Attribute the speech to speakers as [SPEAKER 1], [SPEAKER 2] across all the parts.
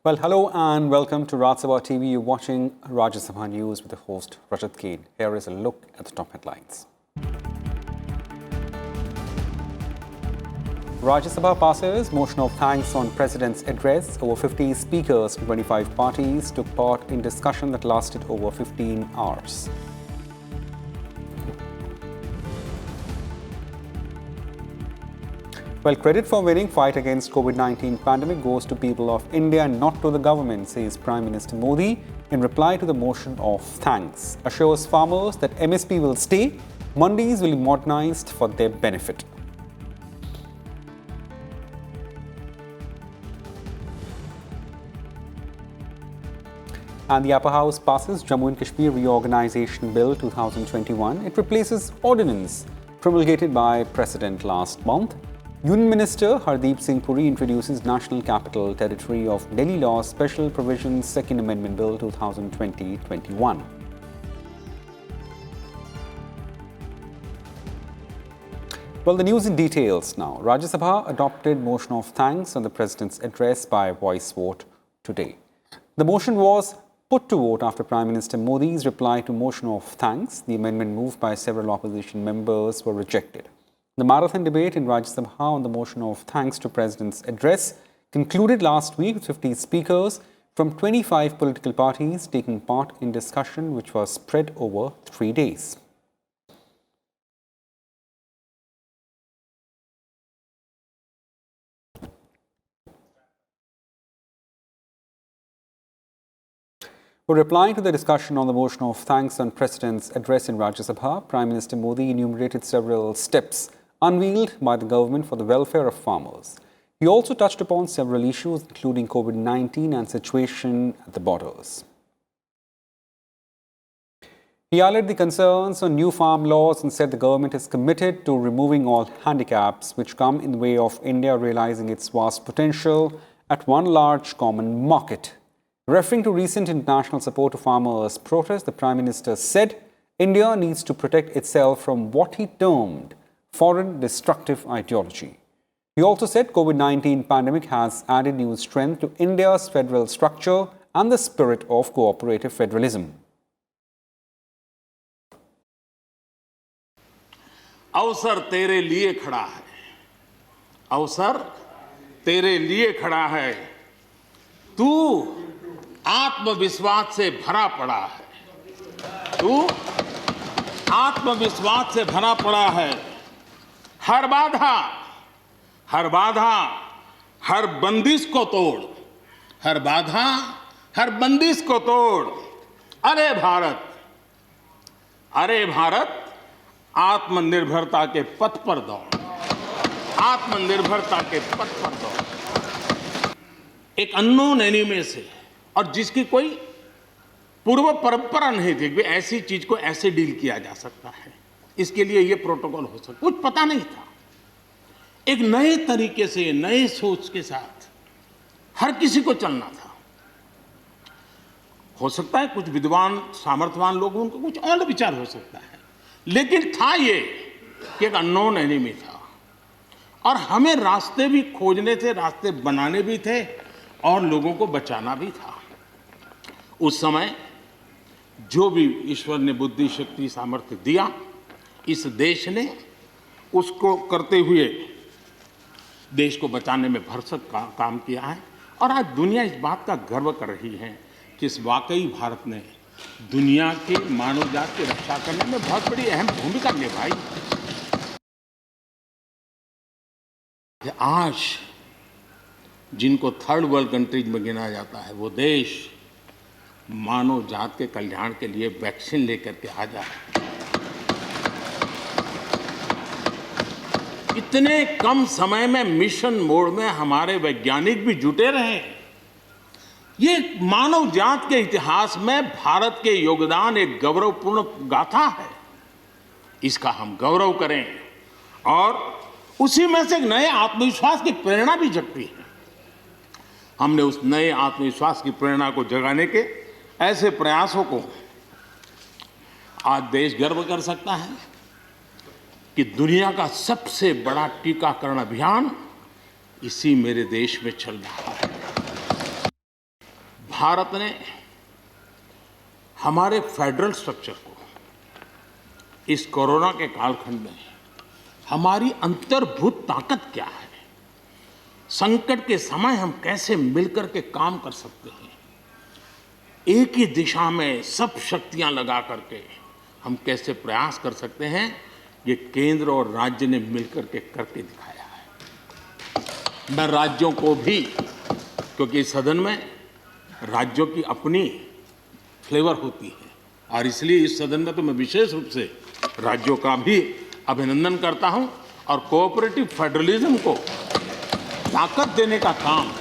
[SPEAKER 1] Well, hello and welcome to Rajya Sabha TV. You're watching Rajya Sabha News with the host Rajat Kane. Here is a look at the top headlines. Rajya Sabha passes motion of thanks on President's address. Over 50 speakers from 25 parties took part in discussion that lasted over 15 hours. Well, credit for winning fight against COVID-19 pandemic goes to people of India and not to the government, says Prime Minister Modi in reply to the motion of thanks. Assures farmers that MSP will stay, mandis will be modernized for their benefit. And the Upper House passes Jammu and Kashmir Reorganization Bill 2021. It replaces ordinance promulgated by President last month. Union Minister Hardeep Singh Puri introduces National Capital Territory of Delhi Law Special Provisions Second Amendment Bill 2020-21. Well, the news in details now. Rajya Sabha adopted motion of thanks on the President's address by voice vote today. The motion was put to vote after Prime Minister Modi's reply to motion of thanks. The amendment moved by several opposition members were rejected. The marathon debate in Rajya Sabha on the motion of thanks to President's address concluded last week with 50 speakers from 25 political parties taking part in discussion which was spread over 3 days. Replying to the discussion on the motion of thanks on President's address in Rajya Sabha, Prime Minister Modi enumerated several steps unveiled by the government for the welfare of farmers. He also touched upon several issues, including COVID-19 and situation at the borders. He highlighted the concerns on new farm laws and said the government is committed to removing all handicaps which come in the way of India realizing its vast potential at one large common market. Referring to recent international support to farmers' protests, the Prime Minister said India needs to protect itself from what he termed foreign destructive ideology. He also said COVID-19 pandemic has added new strength to India's federal structure and the spirit of cooperative federalism.
[SPEAKER 2] अवसर तेरे लिए खड़ा है, अवसर तेरे लिए खड़ा है, तू आत्मविश्वास से भरा पड़ा है, तू आत्मविश्वास से भरा पड़ा है। हर बाधा, हर बंदिश को तोड़, हर बाधा, हर बंदिश को तोड़। अरे भारत, आत्मनिर्भरता के पथ पर दौड़, आत्मनिर्भरता के पथ पर दौड़। एक अननोन एनिमी से और जिसकी कोई पूर्व परंपरा नहीं थी, ऐसी चीज को ऐसे डील किया जा सकता है, इसके लिए ये प्रोटोकॉल हो सकता, कुछ पता नहीं था। एक नए तरीके से, नए सोच के साथ हर किसी को चलना था। हो सकता है कुछ विद्वान, सामर्थ्यवान लोग, उनको कुछ और विचार हो सकता है, लेकिन था ये कि एक अननोन एनिमी था और हमें रास्ते भी खोजने थे, रास्ते बनाने भी थे और लोगों को बचाना भी था। उस समय जो भी ईश्वर ने बुद्धि, शक्ति, सामर्थ्य दिया, इस देश ने उसको करते हुए देश को बचाने में भरसक काम किया है और आज दुनिया इस बात का गर्व कर रही है कि इस वाकई भारत ने दुनिया की मानव जात की रक्षा करने में बहुत बड़ी अहम भूमिका निभाई। आज जिनको थर्ड वर्ल्ड कंट्रीज में गिना जाता है, वो देश मानव जात के कल्याण के लिए वैक्सीन लेकर के आ जाए। इतने कम समय में मिशन मोड में हमारे वैज्ञानिक भी जुटे रहे। ये मानव जात के इतिहास में भारत के योगदान एक गौरवपूर्ण गाथा है, इसका हम गौरव करें और उसी में से एक नए आत्मविश्वास की प्रेरणा भी जगती है। हमने उस नए आत्मविश्वास की प्रेरणा को जगाने के ऐसे प्रयासों को आज देश गर्व कर सकता है कि दुनिया का सबसे बड़ा टीकाकरण अभियान इसी मेरे देश में चल रहा है। भारत ने हमारे फेडरल स्ट्रक्चर को इस कोरोना के कालखंड में हमारी अंतर्भूत ताकत क्या है, संकट के समय हम कैसे मिलकर के काम कर सकते हैं, एक ही दिशा में सब शक्तियां लगा करके हम कैसे प्रयास कर सकते हैं, ये केंद्र और राज्य ने मिलकर के करके दिखाया है। मैं राज्यों को भी, क्योंकि इस सदन में राज्यों की अपनी फ्लेवर होती है और इसलिए इस सदन में तो मैं विशेष रूप से राज्यों का भी अभिनंदन करता हूं और कोऑपरेटिव फेडरलिज्म को ताकत देने का काम,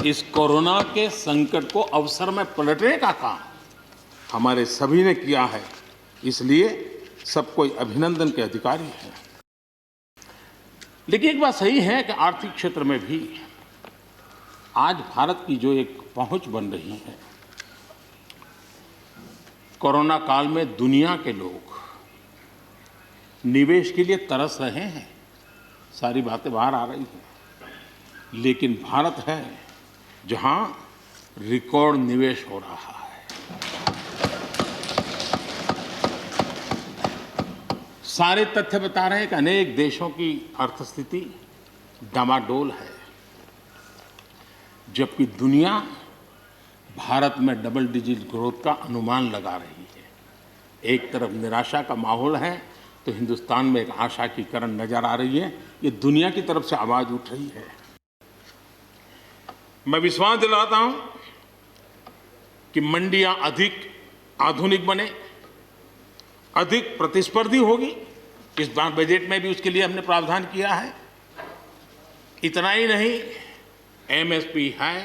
[SPEAKER 2] इस कोरोना के संकट को अवसर में पलटने का काम हमारे सभी ने किया है, इसलिए सब कोई अभिनंदन के अधिकारी हैं। लेकिन एक बात सही है कि आर्थिक क्षेत्र में भी आज भारत की जो एक पहुंच बन रही है, कोरोना काल में दुनिया के लोग निवेश के लिए तरस रहे हैं, सारी बातें बाहर आ रही हैं, लेकिन भारत है जहां रिकॉर्ड निवेश हो रहा है। सारे तथ्य बता रहे हैं कि अनेक देशों की अर्थस्थिति डामाडोल है, जबकि दुनिया भारत में डबल डिजिट ग्रोथ का अनुमान लगा रही है। एक तरफ निराशा का माहौल है तो हिंदुस्तान में एक आशा की किरण नजर आ रही है। ये दुनिया की तरफ से आवाज उठ रही है। मैं विश्वास दिलाता हूं कि मंडियां अधिक आधुनिक बने, अधिक प्रतिस्पर्धी होगी। इस बार बजट में भी उसके लिए हमने प्रावधान किया है। इतना ही नहीं, एमएसपी है,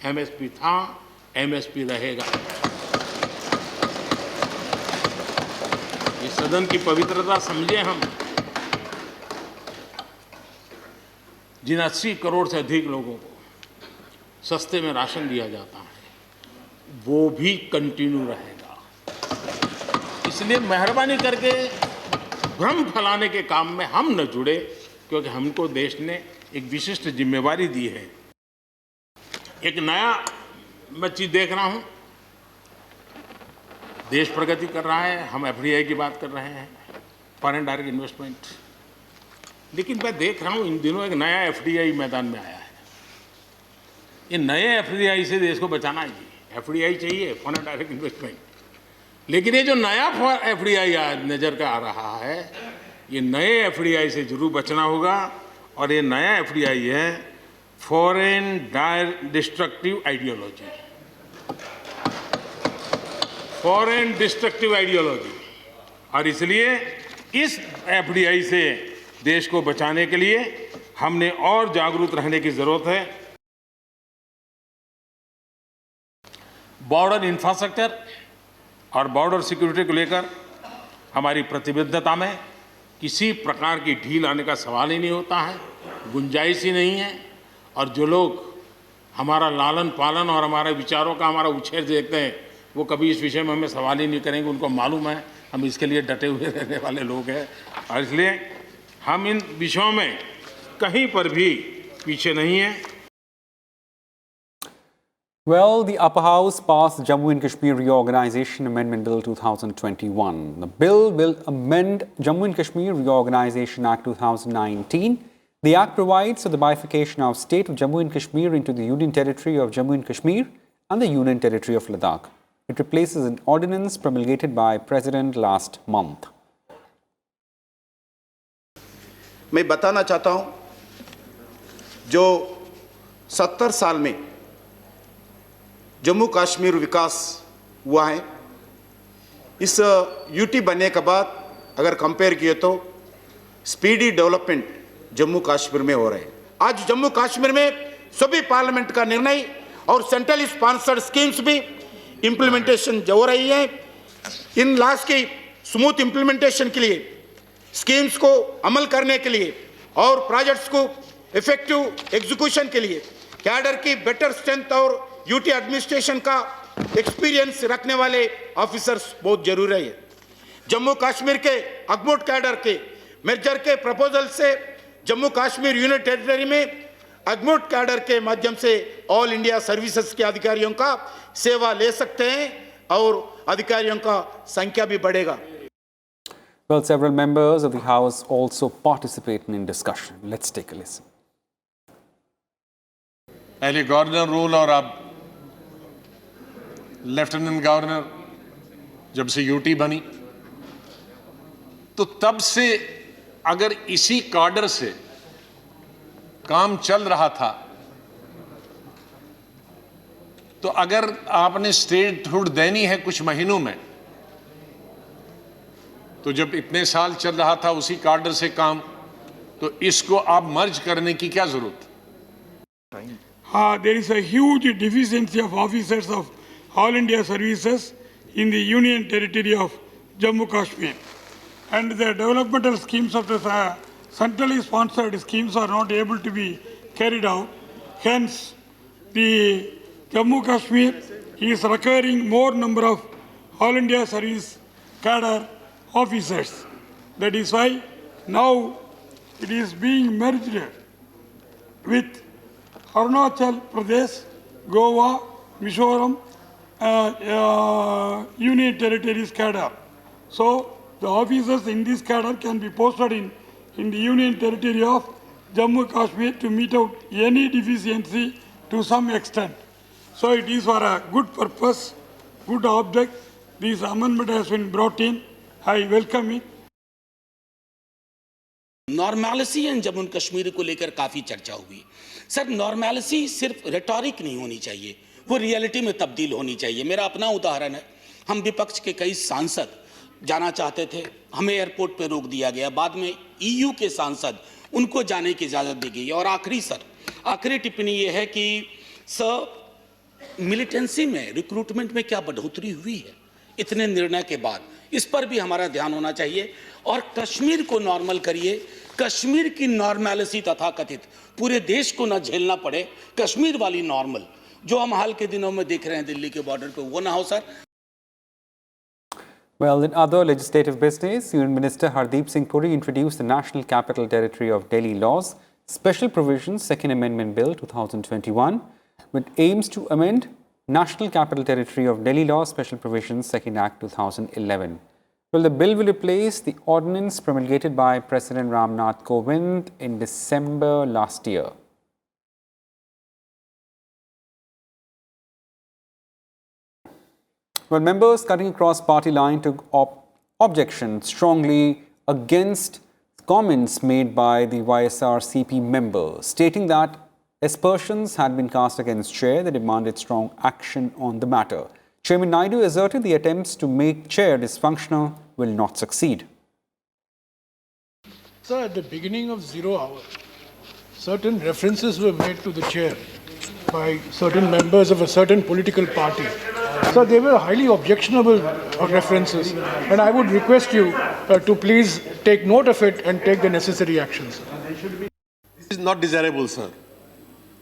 [SPEAKER 2] एमएसपी था, एमएसपी रहेगा। ये सदन की पवित्रता समझे हम। जिन 80 करोड़ से अधिक लोगों को सस्ते में राशन दिया जाता है, वो भी कंटिन्यू रहेगा। इसलिए मेहरबानी करके भ्रम फैलाने के काम में हम न जुड़े, क्योंकि हमको देश ने एक विशिष्ट जिम्मेवारी दी है। एक नया मैं चीज देख रहा हूं, देश प्रगति कर रहा है, हम एफडीआई की बात कर रहे हैं, फॉरेन डायरेक्ट इन्वेस्टमेंट, लेकिन मैं देख रहा हूं इन दिनों एक नया एफडीआई मैदान में आया है। ये नए एफडीआई से देश को बचाना है जी। एफडीआई चाहिए, फॉरेन डायरेक्ट इन्वेस्टमेंट, लेकिन ये जो नया एफडीआई नजर का आ रहा है, ये नए एफडीआई से जरूर बचना होगा। और ये नया एफडीआई है foreign destructive ideology, foreign destructive ideology. और इसलिए इस एफडीआई से देश को बचाने के लिए हमने और जागरूक रहने की जरूरत है। बॉर्डर इंफ्रास्ट्रक्चर और बॉर्डर सिक्योरिटी को लेकर हमारी प्रतिबद्धता में किसी प्रकार की ढील आने का सवाल ही नहीं होता है, गुंजाइश ही नहीं है। और जो लोग हमारा लालन पालन और हमारे विचारों का हमारा उछेर देखते हैं, वो कभी इस विषय में हमें सवाल ही नहीं करेंगे। उनको मालूम है हम इसके लिए डटे हुए रहने वाले लोग हैं, और इसलिए हम इन विषयों में कहीं पर भी पीछे नहीं हैं।
[SPEAKER 1] Well, the Upper House passed Jammu and Kashmir Reorganisation Amendment Bill 2021. The bill will amend Jammu and Kashmir Reorganisation Act 2019. The act provides for the bifurcation of state of Jammu and Kashmir into the Union Territory of Jammu and Kashmir and the Union Territory of Ladakh. It replaces an ordinance promulgated by President last month.
[SPEAKER 3] मैं बताना चाहता हूं, जो 70 साल में जम्मू कश्मीर विकास हुआ है, इस यूटी बनने के बाद अगर कंपेयर किए तो स्पीडी डेवलपमेंट जम्मू कश्मीर में हो रहे हैं। आज जम्मू कश्मीर में सभी पार्लियामेंट का निर्णय और सेंट्रल स्पॉन्सर्ड स्कीम्स भी इम्प्लीमेंटेशन हो रही है। इन लॉज की स्मूथ इम्प्लीमेंटेशन के लिए, स्कीम्स को अमल करने के लिए और प्रोजेक्ट्स को इफेक्टिव एग्जीक्यूशन के लिए कैडर की बेटर स्ट्रेंथ और यूटी एडमिनिस्ट्रेशन का एक्सपीरियंस रखने वाले ऑफिसर्स बहुत जरूरी है। जम्मू कश्मीर के अगमोट कैडर के मेजर के प्रपोजल से जम्मू कश्मीर यूनियन टेरिटरी में अगमोट कैडर के माध्यम से ऑल इंडिया सर्विसेज के अधिकारियों का सेवा ले सकते हैं और अधिकारियों का संख्या भी बढ़ेगा।
[SPEAKER 1] Well, several members of the House also participated in discussion. Let's take a listen.
[SPEAKER 4] पहले गवर्नर रूल और अब लेफ्टिनेंट गवर्नर जब से यूटी बनी, तो तब से अगर इसी कार्डर से काम चल रहा था, तो अगर आपने स्टेटहुड देनी है कुछ महीनों में, तो जब इतने साल चल रहा था उसी कार्डर से काम, तो इसको आप मर्ज करने की क्या जरूरत?
[SPEAKER 5] There is a huge deficiency of officers of All India services in the Union Territory of Jammu Kashmir, and the developmental schemes of the centrally sponsored schemes are not able to be carried out. Hence, the Jammu Kashmir is requiring more number of All India service cadre officers. That is why now it is being merged with Arunachal Pradesh, Goa, Mizoram, Union Territories cadre. So the officers in this cadre can be posted in the Union Territory of Jammu Kashmir to meet out any deficiency to some extent. So it is for a good purpose, good object. This amendment has been brought in. I welcome it.
[SPEAKER 6] Normalcy and Jammu Kashmir को लेकर काफ़ी चर्चा हुई। Sir, नॉर्मैलिसी सिर्फ rhetoric नहीं होनी चाहिए, वो रियलिटी में तब्दील होनी चाहिए। मेरा अपना उदाहरण है, हम विपक्ष के कई सांसद जाना चाहते थे, हमें एयरपोर्ट पे रोक दिया गया। बाद में ईयू के सांसद, उनको जाने की इजाज़त दी गई। और आखिरी टिप्पणी ये है कि सर, मिलिटेंसी में रिक्रूटमेंट में क्या बढ़ोतरी हुई है इतने निर्णय के बाद, इस पर भी हमारा ध्यान होना चाहिए। और कश्मीर को नॉर्मल करिए, कश्मीर की नॉर्मैलिटी तथाकथित पूरे देश को न झेलना पड़े, कश्मीर वाली नॉर्मल जो हम हाल के दिनों में देख रहे हैं दिल्ली के बॉर्डर पे, वो ना हो sir.
[SPEAKER 1] Well, in other legislative business, Union Minister Hardeep Singh Puri introduced the National Capital Territory of Delhi Laws Special Provisions Second Amendment Bill 2021, which aims to amend National Capital Territory of Delhi Laws Special Provisions Second Act 2011. Well, the bill will replace the ordinance promulgated by President Ramnath Kovind in December last year. Well, members cutting across party line took objection strongly against comments made by the YSR-CP member, stating that aspersions had been cast against Chair. They demanded strong action on the matter. Chairman Naidu asserted the attempts to make Chair dysfunctional will not succeed.
[SPEAKER 7] Sir, at the beginning of 0 hour, certain references were made to the Chair by certain members of a certain political party. So they were highly objectionable references, and I would request you to please take note of it and take the necessary actions.
[SPEAKER 8] This is not desirable, sir.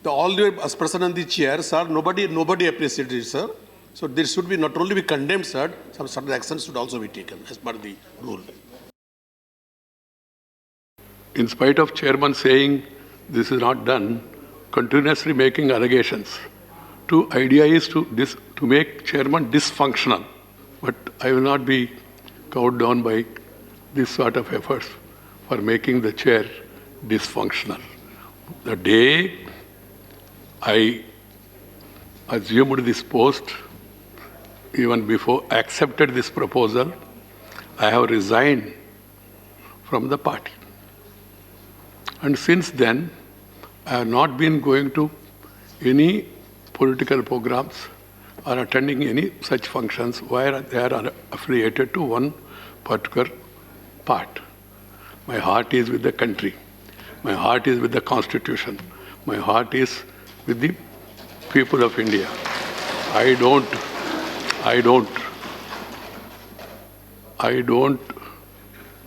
[SPEAKER 8] All the person on the chair, sir, nobody appreciated it, sir. So there should be not only be condemned, sir, some certain actions should also be taken as per the rule.
[SPEAKER 9] In spite of chairman saying this is not done, continuously making allegations. The idea is to make chairman dysfunctional, but I will not be cowed down by this sort of efforts for making the chair dysfunctional. The day I assumed this post, even before I accepted this proposal, I have resigned from the party. And since then, I have not been going to any political programs or attending any such functions where they are affiliated to one particular part. My heart is with the country. My heart is with the Constitution. My heart is with the people of India. I don't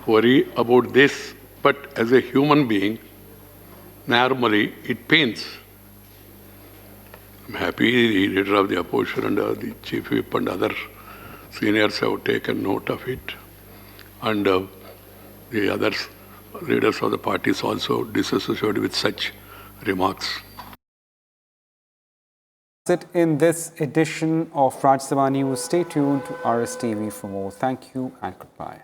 [SPEAKER 9] worry about this, but as a human being, normally it pains. I'm happy the leader of the opposition and the chief whip and other seniors have taken note of it, and the other leaders of the parties also disassociated with such remarks.
[SPEAKER 1] That's it in this edition of Rajya Sabha News. Stay tuned to RSTV for more. Thank you and goodbye.